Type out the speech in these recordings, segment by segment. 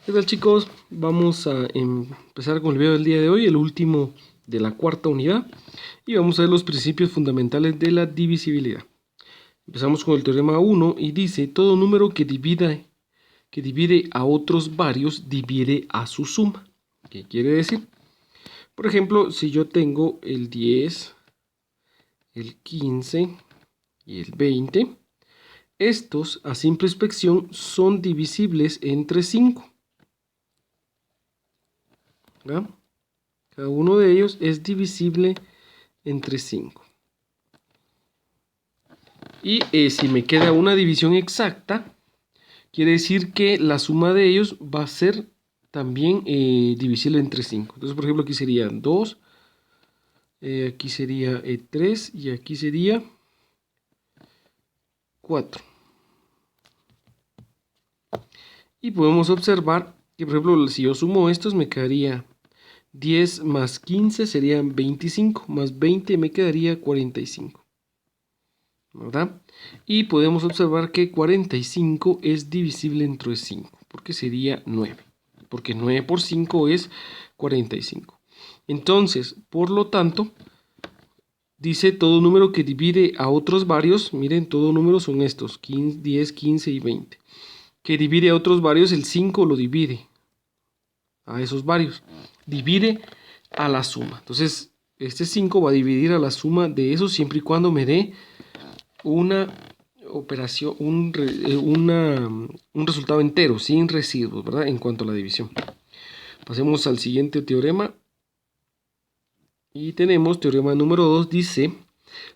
¿Qué tal, chicos? Vamos a empezar con el video del día de hoy, el último de la cuarta unidad, y vamos a ver los principios fundamentales de la divisibilidad. Empezamos con el teorema 1 y dice: todo número que divide a otros varios divide a su suma. ¿Qué quiere decir? Por ejemplo, si yo tengo el 10, el 15 y el 20, estos a simple inspección son divisibles entre 5. ¿verdad? Cada uno de ellos es divisible entre 5. Y si me queda una división exacta, quiere decir que la suma de ellos va a ser también divisible entre 5. Entonces, por ejemplo, aquí sería 2, aquí sería 3 y aquí sería 4. Y podemos observar que, por ejemplo, si yo sumo estos, me quedaría 10 más 15 serían 25, más 20 me quedaría 45. ¿Verdad? Y podemos observar que 45 es divisible entre 5, porque sería 9. Porque 9 por 5 es 45. Entonces, por lo tanto, dice todo número que divide a otros varios. Miren, todo número son estos, 15, 10, 15 y 20. Que divide a otros varios, el 5 lo divide a esos varios. Divide a la suma. Entonces, este 5 va a dividir a la suma de esos siempre y cuando me dé una operación, un resultado entero, sin residuos, ¿verdad? En cuanto a la división. Pasemos al siguiente teorema. Y tenemos teorema número 2, dice: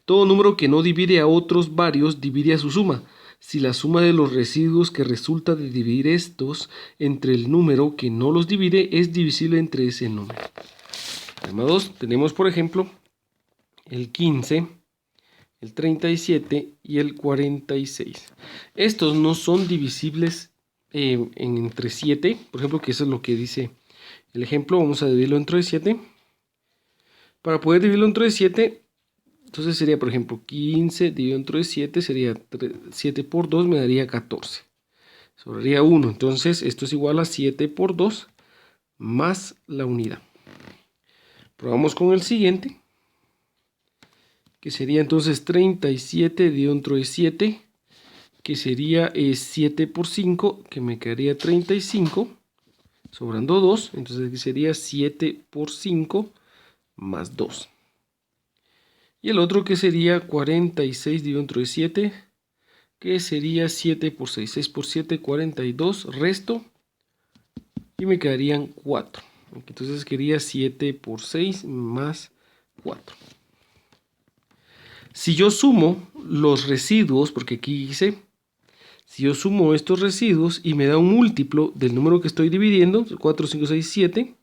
todo número que no divide a otros varios divide a su suma, si la suma de los residuos que resulta de dividir estos entre el número que no los divide es divisible entre ese número. Teorema 2, tenemos por ejemplo el 15, el 37 y el 46. Estos no son divisibles entre 7, por ejemplo, que eso es lo que dice el ejemplo. Vamos a dividirlo entre 7. Para poder dividirlo entre 7, entonces sería, por ejemplo, 15 dividido entre 7 sería 7 por 2 me daría 14. Sobraría 1. Entonces esto es igual a 7 por 2 más la unidad. Probamos con el siguiente, que sería entonces 37 dividido entre 7, que sería 7 por 5, que me quedaría 35, sobrando 2, entonces aquí sería 7 por 5 más 2. Y el otro que sería 46 dividido entre 7, que sería 7 por 6, 6 por 7, 42, resto, y me quedarían 4. Entonces quería 7 por 6 más 4. Si yo sumo los residuos, porque aquí dice, si yo sumo estos residuos y me da un múltiplo del número que estoy dividiendo, 4, 5, 6, 7,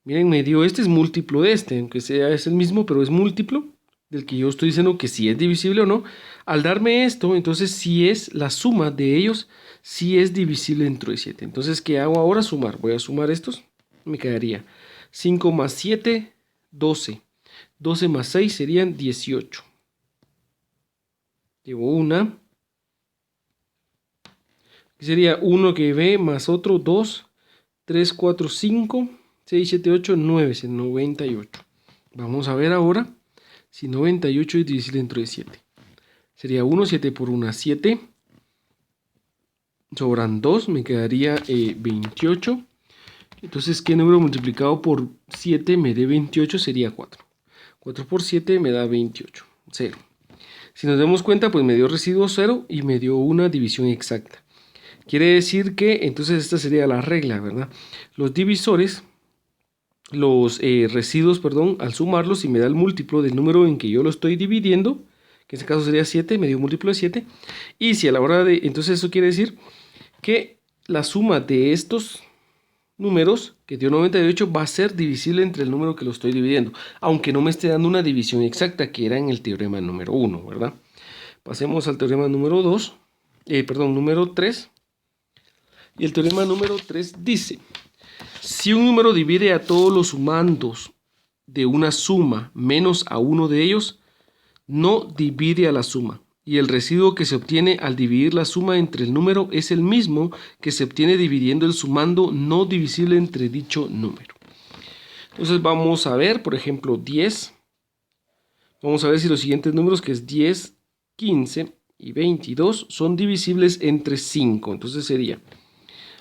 miren, me dio este es múltiplo de este, aunque sea es el mismo, pero es múltiplo del que yo estoy diciendo que si es divisible o no. Al darme esto, entonces si es la suma de ellos, si es divisible entre 7. Entonces, ¿qué hago ahora? Sumar. Voy a sumar estos. Me quedaría 5 más 7, 12. 12 más 6 serían 18. Llevo una. Sería 1 que ve más otro 2, 3, 4, 5, 6, 7, 8, 9. Es 98. Vamos a ver ahora si 98 es divisible entre 7. Sería 1, 7 por 1, 7. Sobran 2, me quedaría 28. Entonces, ¿qué número multiplicado por 7 me dé 28? Sería 4. 4 por 7 me da 28. 0. Si nos damos cuenta, pues me dio residuo 0 y me dio una división exacta. Quiere decir que, entonces esta sería la regla, ¿verdad? Los divisores, los residuos, perdón, al sumarlos, si me da el múltiplo del número en que yo lo estoy dividiendo, que en este caso sería 7, me dio un múltiplo de 7. Y si a la hora de, entonces eso quiere decir que la suma de estos números, que dio 98, va a ser divisible entre el número que lo estoy dividiendo, aunque no me esté dando una división exacta, que era en el teorema número 1, ¿verdad? Pasemos al teorema número 2, número 3. Y el teorema número 3 dice: si un número divide a todos los sumandos de una suma menos a uno de ellos, no divide a la suma. y el residuo que se obtiene al dividir la suma entre el número es el mismo que se obtiene dividiendo el sumando no divisible entre dicho número. Entonces vamos a ver, por ejemplo, 10. Vamos a ver si los siguientes números, que es 10, 15 y 22, son divisibles entre 5. Entonces sería,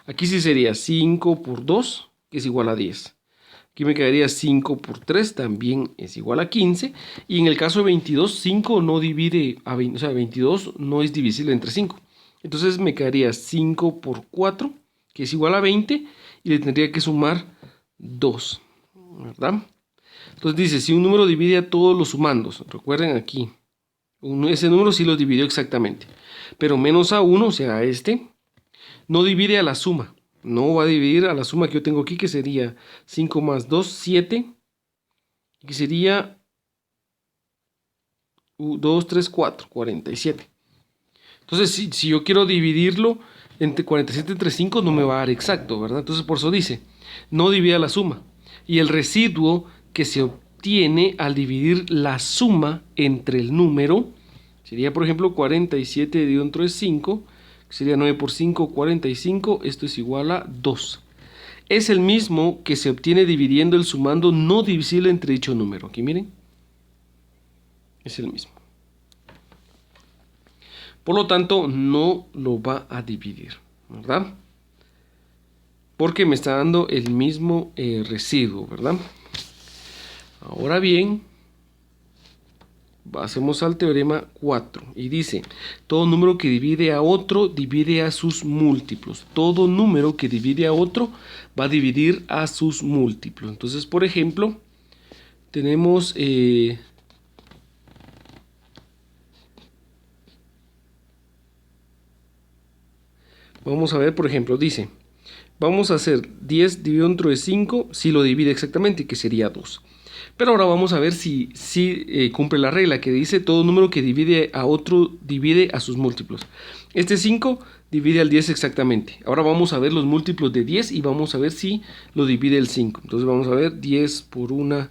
aquí sí sería 5 por 2, que es igual a 10. Aquí me quedaría 5 por 3, también es igual a 15. Y en el caso de 22, 5 no divide a 20, o sea, 22 no es divisible entre 5. Entonces me quedaría 5 por 4, que es igual a 20, y le tendría que sumar 2, ¿verdad? Entonces dice, si un número divide a todos los sumandos, recuerden aquí, ese número sí lo dividió exactamente, pero menos a 1, o sea, este, no divide a la suma. No va a dividir a la suma que yo tengo aquí, que sería 5 más 2, 7, que sería 2, 3, 4, 47. Entonces, si yo quiero dividirlo entre 47 entre 5, no me va a dar exacto, ¿verdad? Entonces, por eso dice, no divide a la suma. Y el residuo que se obtiene al dividir la suma entre el número sería, por ejemplo, 47 dividido entre 5, que sería 9 por 5, 45, esto es igual a 2. Es el mismo que se obtiene dividiendo el sumando no divisible entre dicho número. Aquí miren, es el mismo. Por lo tanto, no lo va a dividir, ¿verdad? Porque me está dando el mismo residuo, ¿verdad? Ahora bien, pasemos al teorema 4 y dice, todo número que divide a otro, divide a sus múltiplos. Todo número que divide a otro va a dividir a sus múltiplos. Entonces, por ejemplo, tenemos... vamos a ver, por ejemplo, dice, vamos a hacer 10 dividido entre 5 si lo divide exactamente, que sería 2. Pero ahora vamos a ver si cumple la regla que dice todo número que divide a otro divide a sus múltiplos. Este 5 divide al 10 exactamente. Ahora vamos a ver los múltiplos de 10 y vamos a ver si lo divide el 5. Entonces vamos a ver 10 por 1,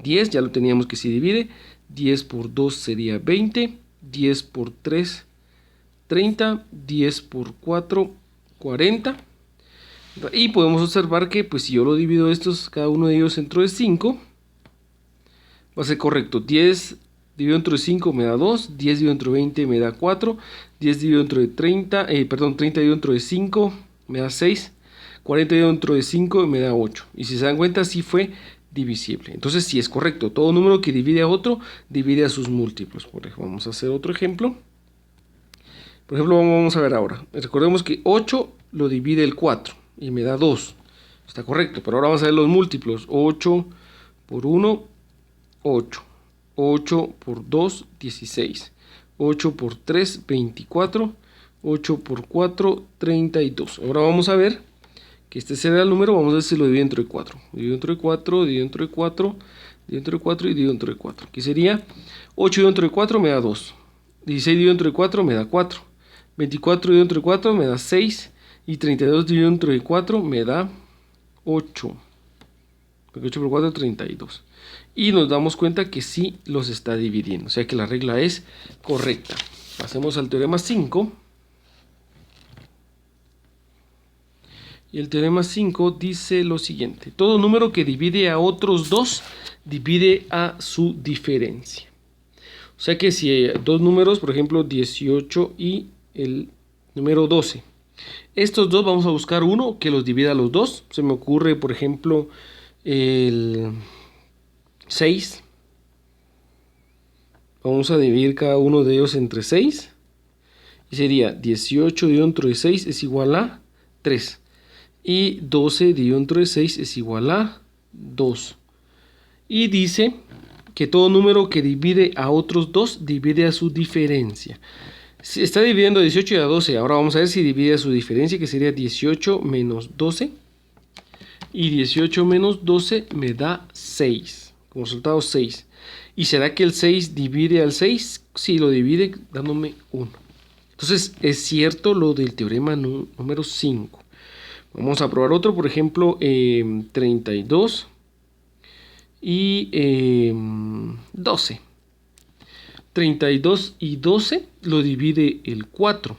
10, ya lo teníamos que si divide. 10 por 2 sería 20, 10 por 3, 30, 10 por 4, 40. Y podemos observar que pues si yo lo divido estos, cada uno de ellos entre 5, va a ser correcto. 10 dividido entre 5 me da 2, 10 dividido entre 20 me da 4, 10 dividido entre 30 dividido entre 5 me da 6, 40 dividido entre 5 me da 8. Y si se dan cuenta, sí fue divisible. Entonces sí es correcto. Todo número que divide a otro, divide a sus múltiplos. Por ejemplo, vamos a hacer otro ejemplo. Por ejemplo, vamos a ver ahora. Recordemos que 8 lo divide el 4 y me da 2. Está correcto, pero ahora vamos a ver los múltiplos. 8 por 1, 8. 8 por 2, 16. 8 por 3, 24. 8 por 4, 32. Ahora vamos a ver que este será el número. Vamos a ver si lo divido entre 4. Divido entre 4, divido entre 4, divido entre 4 y divido entre 4. Aquí sería 8 dividido entre 4 me da 2. 16 dividido entre 4 me da 4. 24 dividido entre 4 me da 6. Y 32 dividido entre 4 me da 8. 8 por 4, 32. Y nos damos cuenta que sí los está dividiendo. O sea que la regla es correcta. Pasemos al teorema 5. Y el teorema 5 dice lo siguiente. Todo número que divide a otros dos, divide a su diferencia. O sea que si hay dos números, por ejemplo 18 y el número 12. Estos dos vamos a buscar uno que los divida a los dos. Se me ocurre, por ejemplo, el 6. Vamos a dividir cada uno de ellos entre 6. Y sería 18 dividido entre 6 es igual a 3. Y 12 dividido entre 6 es igual a 2. Y dice que todo número que divide a otros dos, divide a su diferencia. Si está dividiendo 18 y a 12. Ahora vamos a ver si divide a su diferencia, que sería 18 menos 12. Y 18 menos 12 me da 6. Como resultado 6. ¿Y será que el 6 divide al 6? Sí, lo divide dándome 1. Entonces es cierto lo del teorema número 5. Vamos a probar otro, por ejemplo, 32 y 12. 32 y 12 lo divide el 4,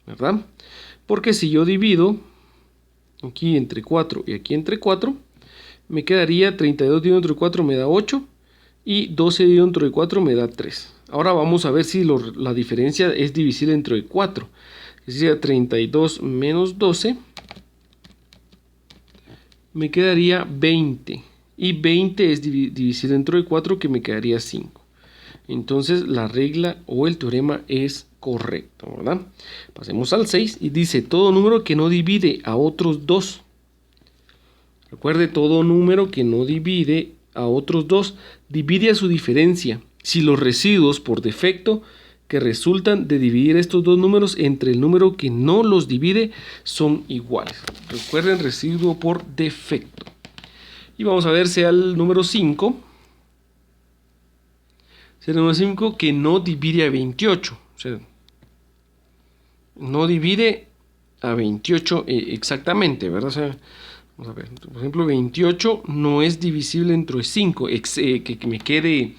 ¿verdad? Porque si yo divido aquí entre 4 y aquí entre 4, me quedaría 32 dividido entre 4 me da 8 y 12 dividido entre 4 me da 3. Ahora vamos a ver si la diferencia es divisible entre 4. Es decir, 32 menos 12 me quedaría 20. Y 20 es divisible entre 4, que me quedaría 5. Entonces la regla o el teorema es correcto, ¿verdad? Pasemos al 6 y dice todo número que no divide a otros 2. Recuerde, todo número que no divide a otros 2 divide a su diferencia si los residuos por defecto que resultan de dividir estos dos números entre el número que no los divide son iguales. Recuerden, residuo por defecto. Y vamos a ver sea el número 5. Será el número 5 que no divide a 28. O sea, no divide a 28 exactamente, ¿verdad? O sea, vamos a ver. Por ejemplo, 28 no es divisible entre 5. Que me quede...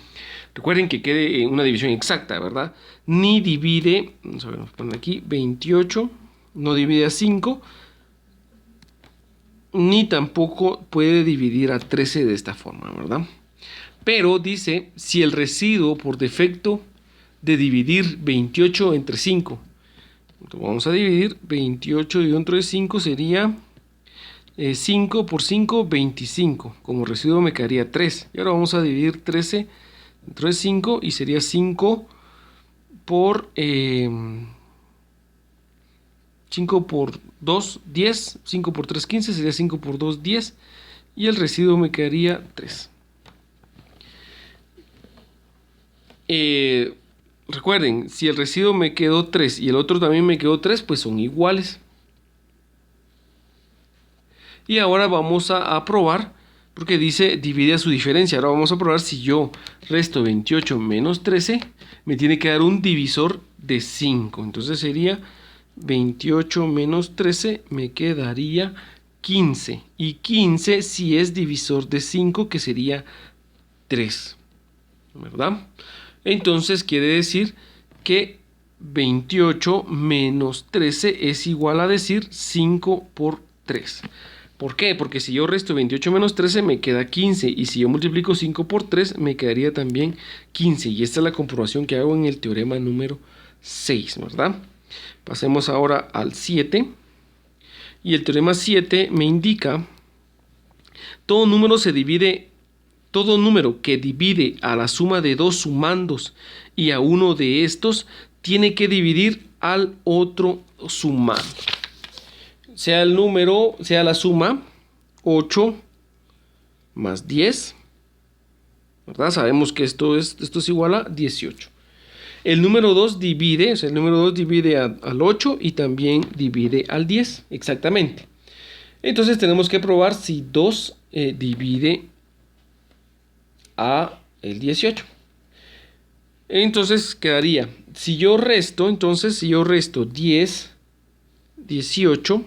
Recuerden que quede una división exacta, ¿verdad? Ni divide... Vamos a ver, vamos a poner aquí. 28 no divide a 5. Ni tampoco puede dividir a 13 de esta forma, ¿verdad? Pero dice, si el residuo por defecto de dividir 28 entre 5, entonces vamos a dividir 28 dividido entre 5 sería 5 por 5, 25. Como residuo me quedaría 3. Y ahora vamos a dividir 13 entre 5 y sería 5 por... 5 por 2, 10. 5 por 3, 15. Sería 5 por 2, 10. Y el residuo me quedaría 3. Recuerden, si el residuo me quedó 3 y el otro también me quedó 3, pues son iguales. Y ahora vamos a probar, porque dice divide a su diferencia. Ahora vamos a probar si yo resto 28 menos 13, me tiene que dar un divisor de 5. Entonces sería... 28 menos 13 me quedaría 15. Y 15 si es divisor de 5, que sería 3. ¿Verdad? Entonces quiere decir que 28 menos 13 es igual a decir 5 por 3. ¿Por qué? Porque si yo resto 28 menos 13 me queda 15. Y si yo multiplico 5 por 3 me quedaría también 15. Y esta es la comprobación que hago en el teorema número 6, ¿verdad? Pasemos ahora al 7. Y el teorema 7 me indica todo número que divide a la suma de dos sumandos y a uno de estos tiene que dividir al otro sumando. Sea el número, sea la suma 8 más 10, ¿verdad? Sabemos que esto es igual a 18. El número 2 divide, o sea, el número 2 divide al 8 y también divide al 10, exactamente. Entonces tenemos que probar si 2 divide a el 18. Entonces quedaría, si yo resto 10, 18,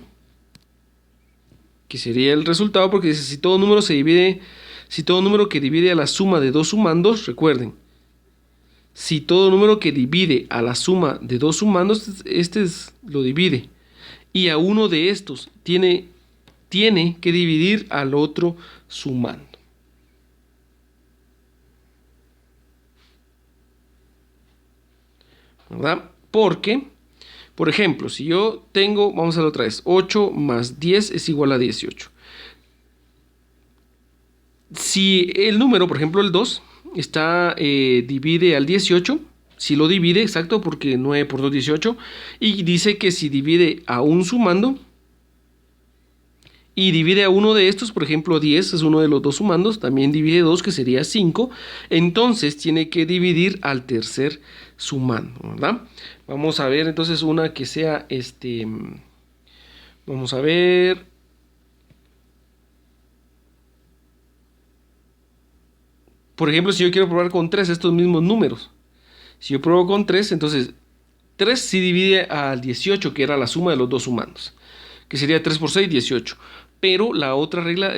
que sería el resultado, porque dice si todo número que divide a la suma de dos sumandos, recuerden, si todo número que divide a la suma de dos sumandos, lo divide. Y a uno de estos tiene que dividir al otro sumando. ¿Verdad? Porque, por ejemplo, si yo tengo, vamos a ver otra vez, 8 más 10 es igual a 18. Si el número, por ejemplo el 2, divide al 18, si lo divide, exacto, porque 9 por 2 18, y dice que si divide a un sumando y divide a uno de estos, por ejemplo 10 es uno de los dos sumandos, también divide 2, que sería 5, entonces tiene que dividir al tercer sumando, ¿verdad? Vamos a ver entonces una que sea, vamos a ver... Por ejemplo, si yo quiero probar con 3 estos mismos números. Si yo pruebo con 3, entonces 3 sí divide al 18, que era la suma de los dos sumandos. Que sería 3 por 6, 18. pero la otra regla,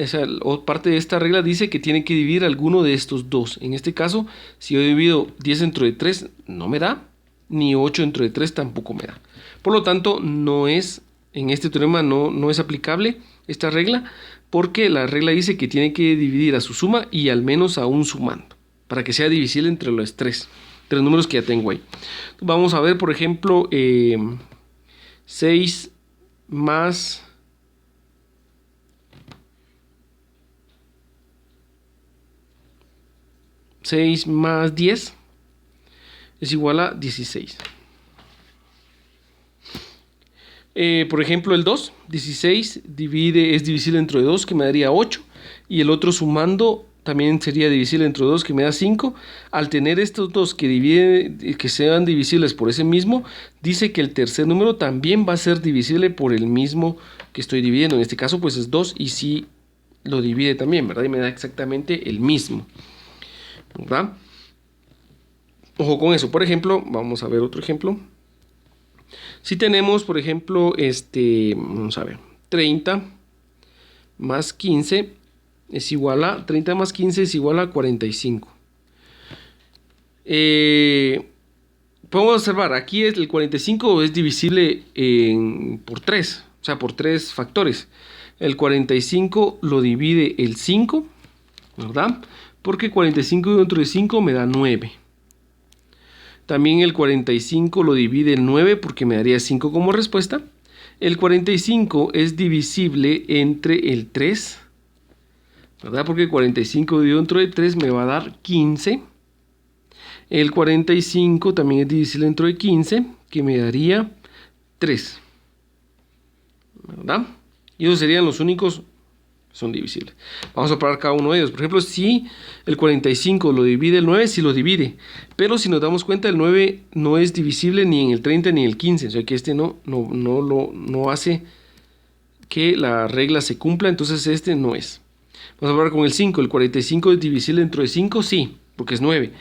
parte de esta regla dice que tiene que dividir alguno de estos dos. En este caso, si yo divido 10 dentro de 3, no me da, ni 8 dentro de 3 tampoco me da. Por lo tanto, en este teorema no es aplicable esta regla, porque la regla dice que tiene que dividir a su suma y al menos a un sumando, para que sea divisible entre los tres números que ya tengo ahí. Vamos a ver, por ejemplo, 6 más 10 es igual a 16. Por ejemplo, el 2, 16 es divisible entre 2, que me daría 8. Y el otro sumando también sería divisible entre 2, que me da 5. Al tener estos dos que sean divisibles por ese mismo, dice que el tercer número también va a ser divisible por el mismo que estoy dividiendo. En este caso, pues es 2 y sí lo divide también, ¿verdad? Y me da exactamente el mismo, ¿verdad? Ojo con eso. Por ejemplo, vamos a ver otro ejemplo. Si tenemos, por ejemplo, vamos a ver, 30 más 15 es igual a 30 más 15 es igual a 45. Podemos observar, aquí el 45 es divisible por 3, o sea, por 3 factores. El 45 lo divide el 5, ¿verdad? Porque 45 dentro de 5 me da 9. También el 45 lo divide el 9 porque me daría 5 como respuesta. El 45 es divisible entre el 3, ¿verdad? Porque 45 dividido entre el 3 me va a dar 15. El 45 también es divisible entre 15, que me daría 3, ¿verdad? Y esos serían los únicos son divisibles. Vamos a probar cada uno de ellos. Por ejemplo, si el 45 lo divide el 9, sí lo divide. Pero si nos damos cuenta, el 9 no es divisible ni en el 30 ni en el 15. O sea que no hace que la regla se cumpla, entonces este no es. Vamos a probar con el 5. El 45 es divisible dentro de 5, sí, porque es 9.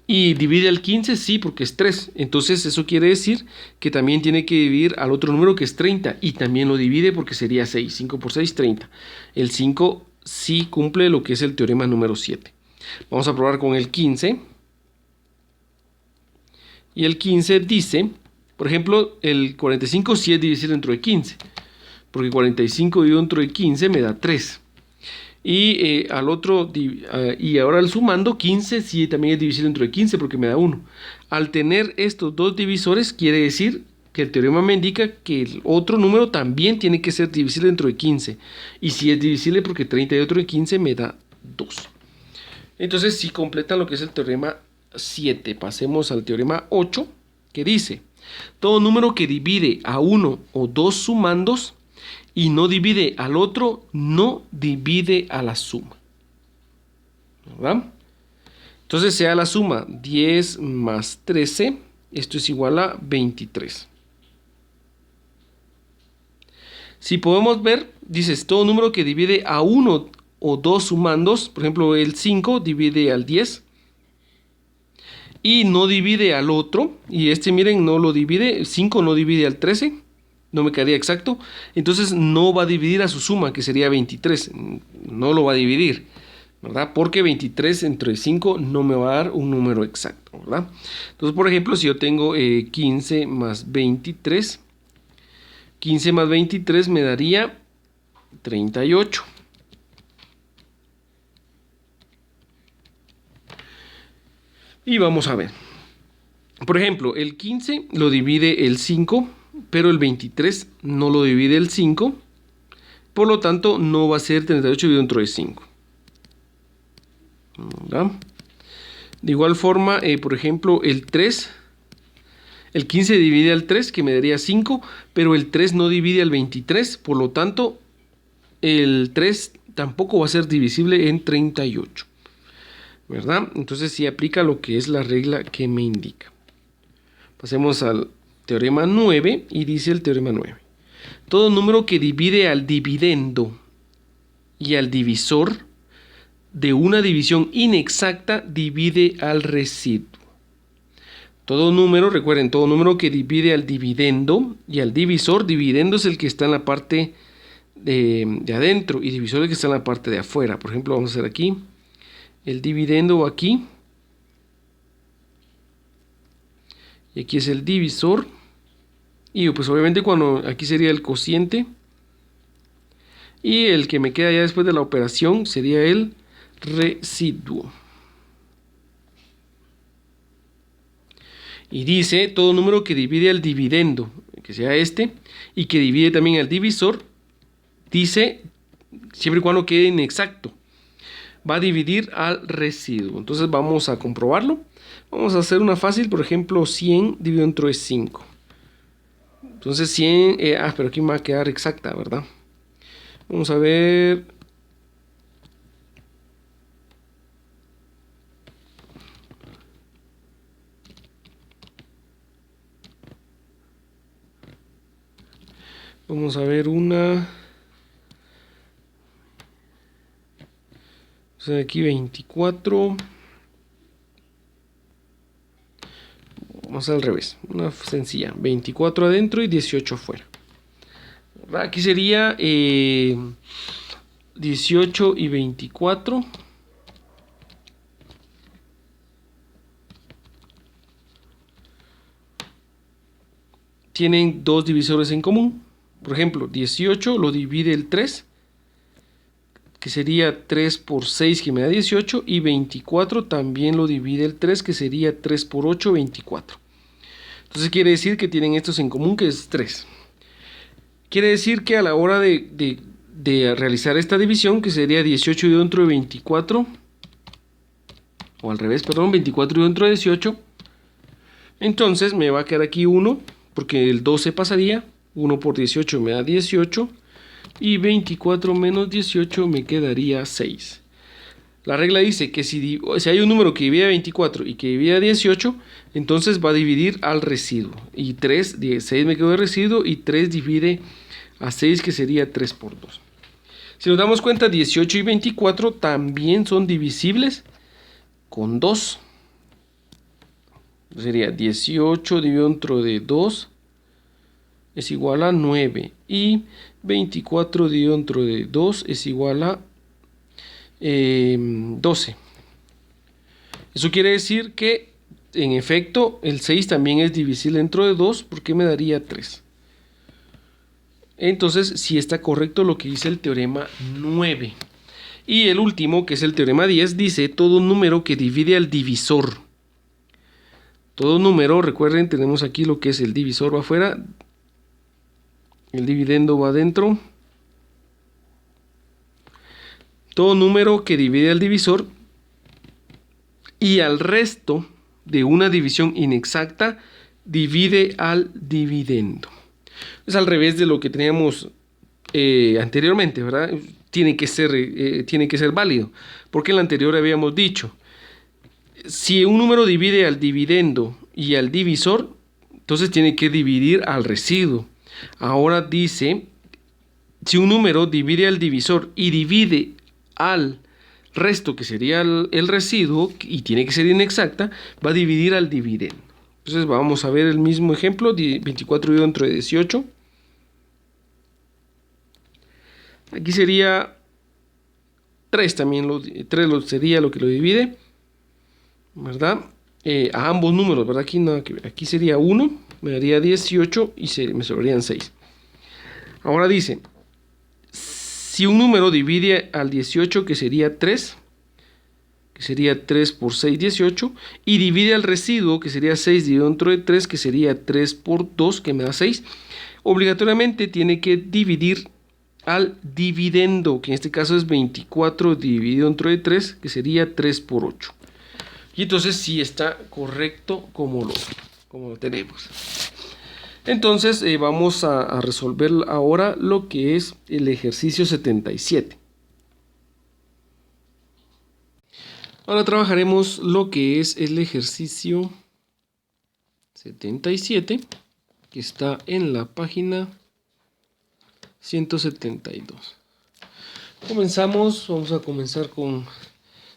Y divide al 15, sí, porque es 3. Entonces eso quiere decir que también tiene que dividir al otro número que es 30. Y también lo divide porque sería 6. 5 por 6, 30. El 5 sí cumple lo que es el teorema número 7. Vamos a probar con el 15. Y el 15 dice, por ejemplo, el 45 sí es divisible dentro de 15. Porque 45 dividido dentro de 15 me da 3. Y y ahora el sumando 15 sí también es divisible dentro de 15 porque me da 1. Al tener estos dos divisores quiere decir que el teorema me indica que el otro número también tiene que ser divisible dentro de 15. Y si es divisible porque 30 dentro de 15 me da 2. Entonces sí completan lo que es el teorema 7. Pasemos al teorema 8, que dice: todo número que divide a uno o dos sumandos y no divide al otro, no divide a la suma, ¿verdad? Entonces sea la suma 10 más 13, esto es igual a 23. Si podemos ver, dices, todo número que divide a uno o dos sumandos, por ejemplo el 5 divide al 10 y no divide al otro, y miren, no lo divide, 5 no divide al 13, no me quedaría exacto, entonces no va a dividir a su suma, que sería 23, no lo va a dividir, ¿verdad? Porque 23 entre 5 no me va a dar un número exacto, ¿verdad? Entonces, por ejemplo, si yo tengo 15 más 23, 15 más 23 me daría 38. Y vamos a ver. Por ejemplo, el 15 lo divide el 5, pero el 23 no lo divide el 5. Por lo tanto, no va a ser 38 dividido dentro de 5. ¿Verdad? De igual forma, por ejemplo, el 3. El 15 divide al 3, que me daría 5, pero el 3 no divide al 23. Por lo tanto, el 3 tampoco va a ser divisible en 38. ¿Verdad? Entonces sí aplica lo que es la regla que me indica. Pasemos al teorema 9 y dice el teorema 9. Todo número que divide al dividendo y al divisor de una división inexacta divide al residuo. Todo número, recuerden, todo número que divide al dividendo y al divisor, dividendo es el que está en la parte de adentro y divisor el que está en la parte de afuera. Por ejemplo, vamos a hacer aquí, el dividendo va aquí, y aquí es el divisor, y pues obviamente cuando aquí sería el cociente, y el que me queda ya después de la operación sería el residuo. Y dice todo número que divide al dividendo, que sea este, y que divide también al divisor, dice, siempre y cuando quede inexacto, va a dividir al residuo. Entonces vamos a comprobarlo. Vamos a hacer una fácil, por ejemplo, 100 dividido entre 5. Entonces 100, pero aquí me va a quedar exacta, ¿verdad? Vamos a ver. Vamos a ver una. O sea, aquí 24. Vamos al revés. Una sencilla. 24 adentro y 18 afuera. Aquí sería 18 y 24. Tienen dos divisores en común. Por ejemplo, 18 lo divide el 3, que sería 3 por 6, que me da 18. Y 24 también lo divide el 3, que sería 3 por 8, 24. Entonces quiere decir que tienen estos en común, que es 3. Quiere decir que a la hora de realizar esta división, que sería 18 dividido entre 24, o al revés, perdón, 24 dividido entre 18, entonces me va a quedar aquí 1, porque el 2 se pasaría, 1 por 18 me da 18, y 24 menos 18 me quedaría 6. La regla dice que si hay un número que divide a 24 y que divide a 18, entonces va a dividir al residuo. Y 6 me quedó de residuo, y 3 divide a 6, que sería 3 por 2. Si nos damos cuenta, 18 y 24 también son divisibles con 2. Sería 18 dividido entre 2 es igual a 9. Y 24 dividido entre 2 es igual a 12. Eso quiere decir que, en efecto, el 6 también es divisible dentro de 2, porque me daría 3. Entonces, sí está correcto lo que dice el teorema 9. Y el último, que es el teorema 10, dice todo número que divide al divisor. Todo número, recuerden, tenemos aquí lo que es el divisor va afuera, el dividendo va adentro. Todo número que divide al divisor y al resto de una división inexacta divide al dividendo. Es al revés de lo que teníamos anteriormente, ¿verdad? Tiene que ser válido, porque en la anterior habíamos dicho, si un número divide al dividendo y al divisor, entonces tiene que dividir al residuo. Ahora dice, si un número divide al divisor y divide al resto, que sería el residuo, y tiene que ser inexacta, va a dividir al dividendo. Entonces vamos a ver el mismo ejemplo, 24 dividido entre 18. Aquí sería 3 también, 3 sería lo que lo divide, ¿verdad? A ambos números, ¿verdad? Aquí sería 1, me daría 18 y me sobrarían 6. Ahora dice, si un número divide al 18, que sería 3, que sería 3 por 6, 18, y divide al residuo, que sería 6 dividido entre 3, que sería 3 por 2, que me da 6, obligatoriamente tiene que dividir al dividendo, que en este caso es 24 dividido entre 3, que sería 3 por 8. Y entonces sí está correcto como lo tenemos. Entonces vamos a resolver ahora lo que es el ejercicio 77. Ahora trabajaremos lo que es el ejercicio 77, que está en la página 172. Vamos a comenzar con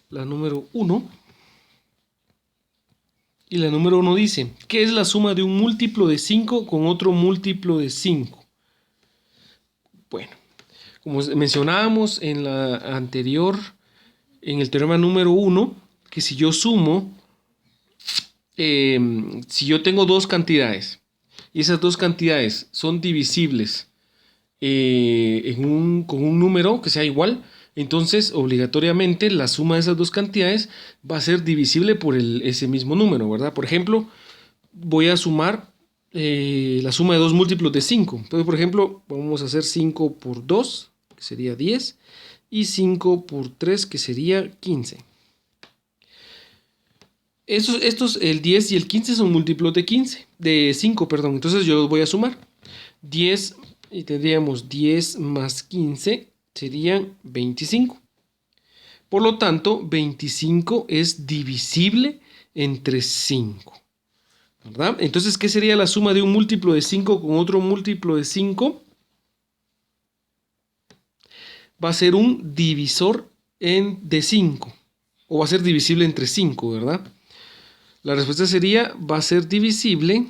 la número 1. Y la número 1 dice, ¿qué es la suma de un múltiplo de 5 con otro múltiplo de 5? Bueno, Como mencionábamos en la anterior, en el teorema número 1, que si yo sumo, si yo tengo dos cantidades y esas dos cantidades son divisibles con un número que sea igual, entonces obligatoriamente la suma de esas dos cantidades va a ser divisible por ese mismo número, ¿verdad? Por ejemplo, voy a sumar la suma de dos múltiplos de 5. Entonces, por ejemplo, vamos a hacer 5 por 2, que sería 10, y 5 por 3, que sería 15. El 10 y el 15 son múltiplos de 5, perdón. Entonces yo los voy a sumar. 10 y tendríamos 10 más 15 serían 25. Por lo tanto, 25 es divisible entre 5. ¿Verdad? Entonces, ¿qué sería la suma de un múltiplo de 5 con otro múltiplo de 5? Va a ser un divisor de 5. O va a ser divisible entre 5, ¿verdad? La respuesta sería, va a ser divisible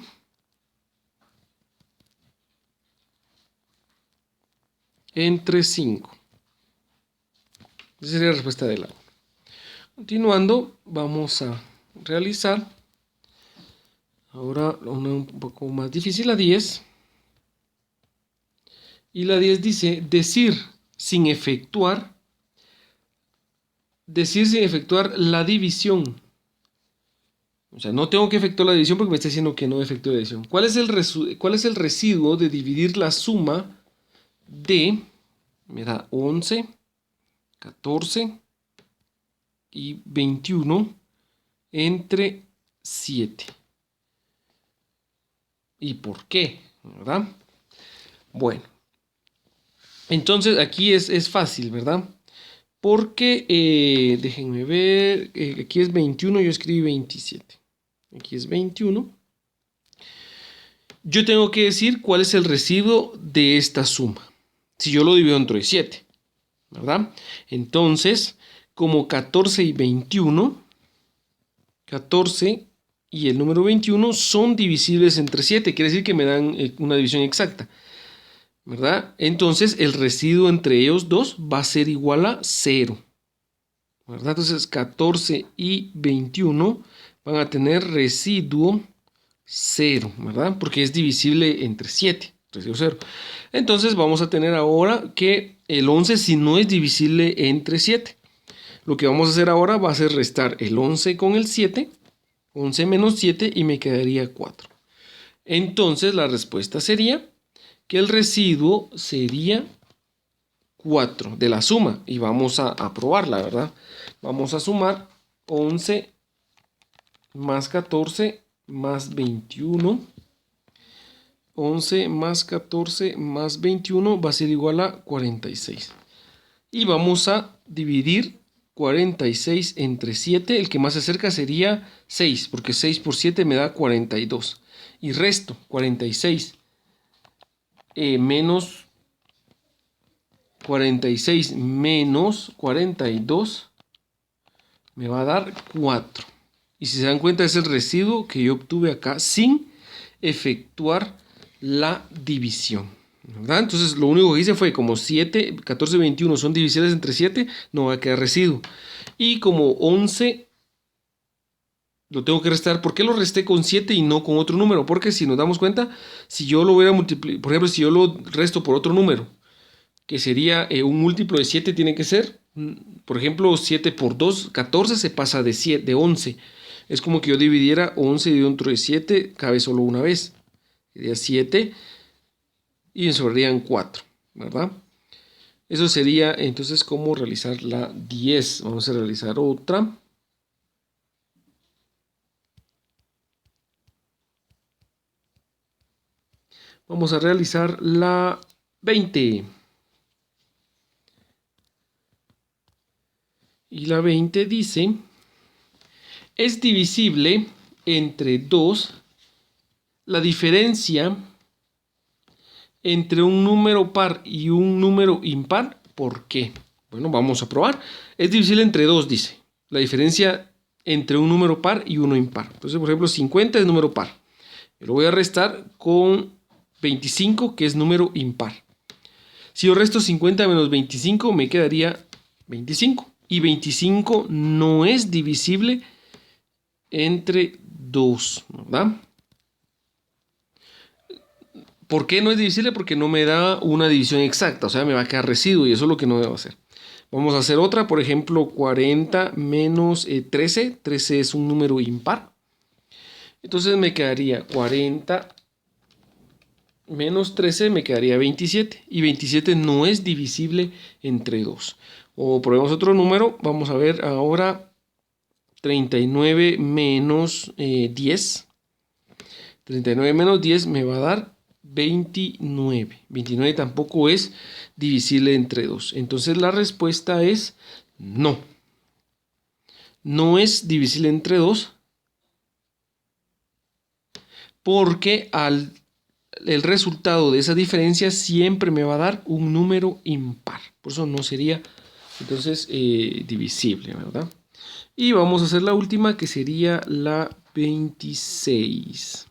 entre 5. Esa sería la respuesta de la 1. Continuando, vamos a realizar ahora una un poco más difícil, la 10. Y la 10 dice, decir sin efectuar la división. O sea, no tengo que efectuar la división porque me está diciendo que no efectúe la división. ¿Cuál es el residuo de dividir la suma de, me da 11, 14 y 21 entre 7? ¿Y por qué? ¿Verdad? Bueno, entonces aquí es fácil, ¿verdad? Porque, déjenme ver, aquí es 21, yo escribí 27. Aquí es 21. Yo tengo que decir cuál es el residuo de esta suma. Si yo lo divido entre 7, ¿verdad? Entonces, como 14 y 21, 14 y el número 21 son divisibles entre 7. Quiere decir que me dan una división exacta, ¿verdad? Entonces, el residuo entre ellos dos va a ser igual a 0, ¿verdad? Entonces, 14 y 21 van a tener residuo 0, ¿verdad? Porque es divisible entre 7, residuo 0. Entonces vamos a tener ahora que el 11 si no es divisible entre 7. Lo que vamos a hacer ahora va a ser restar el 11 con el 7, 11 menos 7 y me quedaría 4. Entonces la respuesta sería que el residuo sería 4 de la suma y vamos a probarla, ¿verdad? Vamos a sumar 11 más 14 más 21. 11 más 14 más 21 va a ser igual a 46. Y vamos a dividir 46 entre 7. El que más se acerca sería 6, porque 6 por 7 me da 42. Y resto 46 menos 46 menos 42 me va a dar 4. Y si se dan cuenta es el residuo que yo obtuve acá sin efectuar la división, ¿verdad? Entonces lo único que hice fue como 7, 14 y 21 son divisibles entre 7, no va a quedar residuo. Y como 11 lo tengo que restar. ¿Por qué lo resté con 7 y no con otro número? Porque si nos damos cuenta, si yo lo hubiera multiplicado, por ejemplo, si yo lo resto por otro número, que sería un múltiplo de 7 tiene que ser, por ejemplo, 7 por 2, 14 se pasa de 11. Es como que yo dividiera 11 dentro de 7, cabe solo una vez. Sería 7 y me sobrarían 4, ¿verdad? Eso sería entonces cómo realizar la 10. Vamos a realizar otra. Vamos a realizar la 20. Y la 20 dice, es divisible entre 2 la diferencia entre un número par y un número impar. ¿Por qué? Bueno, vamos a probar. Es divisible entre 2, dice. La diferencia entre un número par y uno impar. Entonces, por ejemplo, 50 es número par. Yo lo voy a restar con 25, que es número impar. Si yo resto 50 menos 25, me quedaría 25. Y 25 no es divisible entre 2, ¿verdad? ¿Por qué no es divisible? Porque no me da una división exacta, o sea, me va a quedar residuo y eso es lo que no debo hacer. Vamos a hacer otra, por ejemplo, 40 menos 13. 13 es un número impar. Entonces me quedaría 40 menos 13, me quedaría 27. Y 27 no es divisible entre 2. O probemos otro número, vamos a ver ahora 39 menos 10. 39 menos 10 me va a dar 29. 29 tampoco es divisible entre 2. Entonces la respuesta es no. No es divisible entre 2 porque el resultado de esa diferencia siempre me va a dar un número impar. Por eso no sería entonces divisible, ¿verdad? Y vamos a hacer la última, que sería la 26.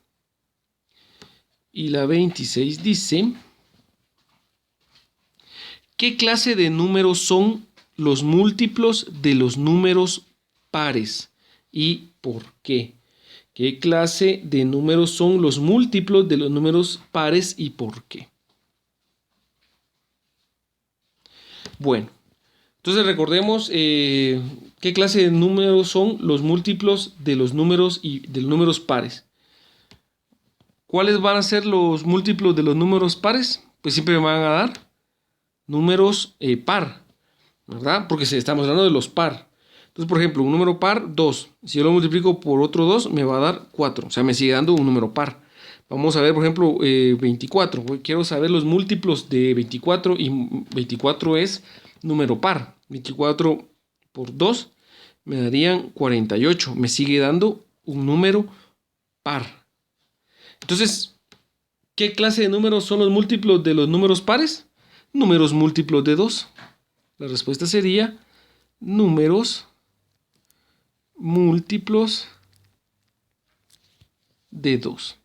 Y la 26 dice: ¿qué clase de números son los múltiplos de los números pares? ¿Y por qué? ¿Qué clase de números son los múltiplos de los números pares y por qué? Bueno, entonces recordemos qué clase de números son los múltiplos de los números y de los números pares. ¿Cuáles van a ser los múltiplos de los números pares? Pues siempre me van a dar números par, ¿verdad? Porque estamos hablando de los par. Entonces, por ejemplo, un número par, 2. Si yo lo multiplico por otro 2, me va a dar 4. O sea, me sigue dando un número par. Vamos a ver, por ejemplo, 24. Quiero saber los múltiplos de 24 y 24 es número par. 24 por 2 me darían 48. Me sigue dando un número par. Entonces, ¿qué clase de números son los múltiplos de los números pares? Números múltiplos de 2. La respuesta sería números múltiplos de 2.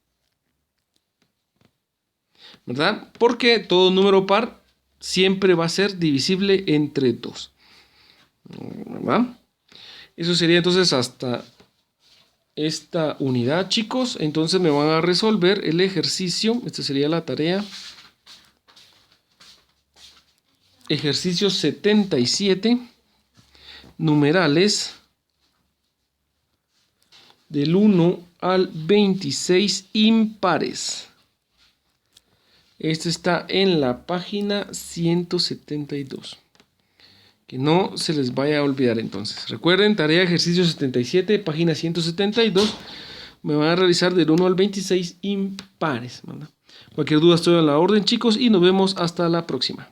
¿Verdad? Porque todo número par siempre va a ser divisible entre 2. ¿Verdad? Eso sería entonces hasta esta unidad, chicos. Entonces me van a resolver el ejercicio. Esta sería la tarea. Ejercicio 77. Numerales del 1 al 26 impares. Este está en la página 172. Que no se les vaya a olvidar entonces. Recuerden, tarea ejercicio 77, página 172. Me van a realizar del 1 al 26 impares, ¿verdad? Cualquier duda estoy a la orden, chicos, y nos vemos hasta la próxima.